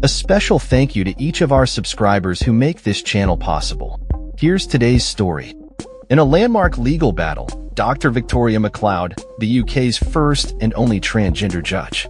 A special thank you to each of our subscribers who make this channel possible. Here's today's story. In a landmark legal battle, Dr. Victoria McCloud, the UK's first and only transgender judge,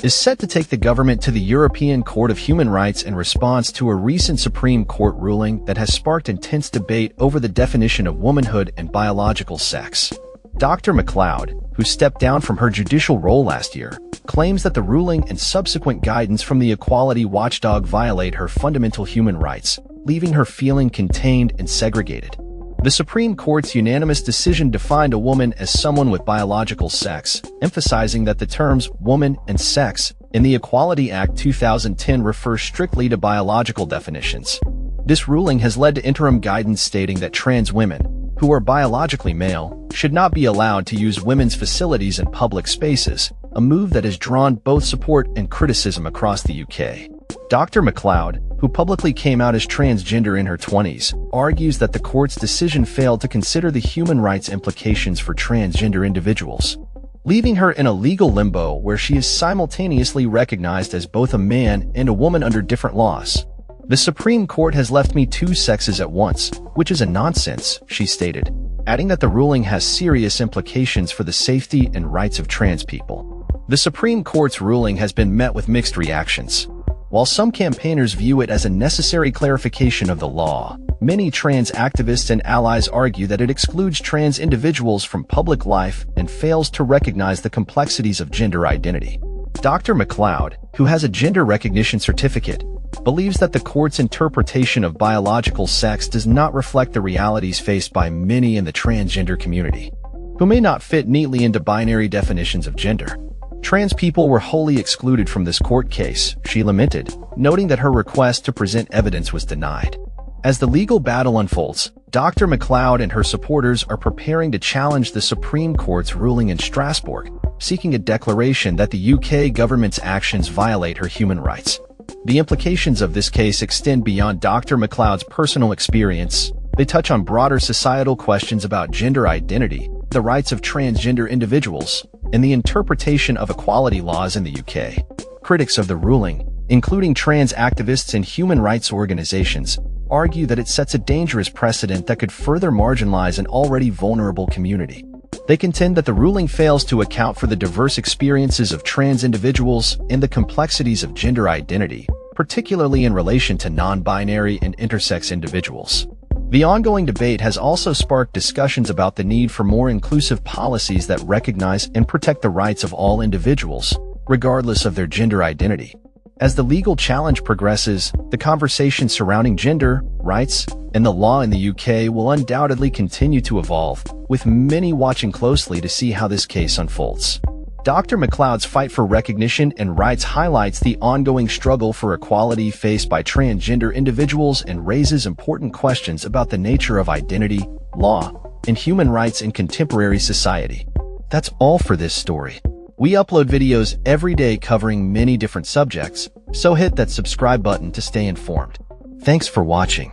is set to take the government to the European Court of Human Rights in response to a recent Supreme Court ruling that has sparked intense debate over the definition of womanhood and biological sex. Dr. McCloud, who stepped down from her judicial role last year, claims that the ruling and subsequent guidance from the equality watchdog violate her fundamental human rights, leaving her feeling contained and segregated. The Supreme Court's unanimous decision defined a woman as someone with biological sex, emphasizing that the terms woman and sex in the Equality Act 2010 refer strictly to biological definitions. This ruling has led to interim guidance stating that trans women, who are biologically male, should not be allowed to use women's facilities in public spaces, a move that has drawn both support and criticism across the UK. Dr. McCloud, who publicly came out as transgender in her 20s, argues that the court's decision failed to consider the human rights implications for transgender individuals, leaving her in a legal limbo where she is simultaneously recognized as both a man and a woman under different laws. "The Supreme Court has left me two sexes at once, which is a nonsense," she stated, adding that the ruling has serious implications for the safety and rights of trans people. The Supreme Court's ruling has been met with mixed reactions. While some campaigners view it as a necessary clarification of the law, many trans activists and allies argue that it excludes trans individuals from public life and fails to recognize the complexities of gender identity. Dr. McCloud, who has a gender recognition certificate, believes that the court's interpretation of biological sex does not reflect the realities faced by many in the transgender community, who may not fit neatly into binary definitions of gender. "Trans people were wholly excluded from this court case," she lamented, noting that her request to present evidence was denied. As the legal battle unfolds, Dr. McCloud and her supporters are preparing to challenge the Supreme Court's ruling in Strasbourg, seeking a declaration that the UK government's actions violate her human rights. The implications of this case extend beyond Dr. McCloud's personal experience. They touch on broader societal questions about gender identity, the rights of transgender individuals, and the interpretation of equality laws in the UK. Critics of the ruling, including trans activists and human rights organizations, argue that it sets a dangerous precedent that could further marginalize an already vulnerable community. They contend that the ruling fails to account for the diverse experiences of trans individuals and the complexities of gender identity, particularly in relation to non-binary and intersex individuals. The ongoing debate has also sparked discussions about the need for more inclusive policies that recognize and protect the rights of all individuals, regardless of their gender identity. As the legal challenge progresses, the conversation surrounding gender, rights, and the law in the UK will undoubtedly continue to evolve, with many watching closely to see how this case unfolds. Dr. McCloud's fight for recognition and rights highlights the ongoing struggle for equality faced by transgender individuals and raises important questions about the nature of identity, law, and human rights in contemporary society. That's all for this story. We upload videos every day covering many different subjects, so hit that subscribe button to stay informed. Thanks for watching.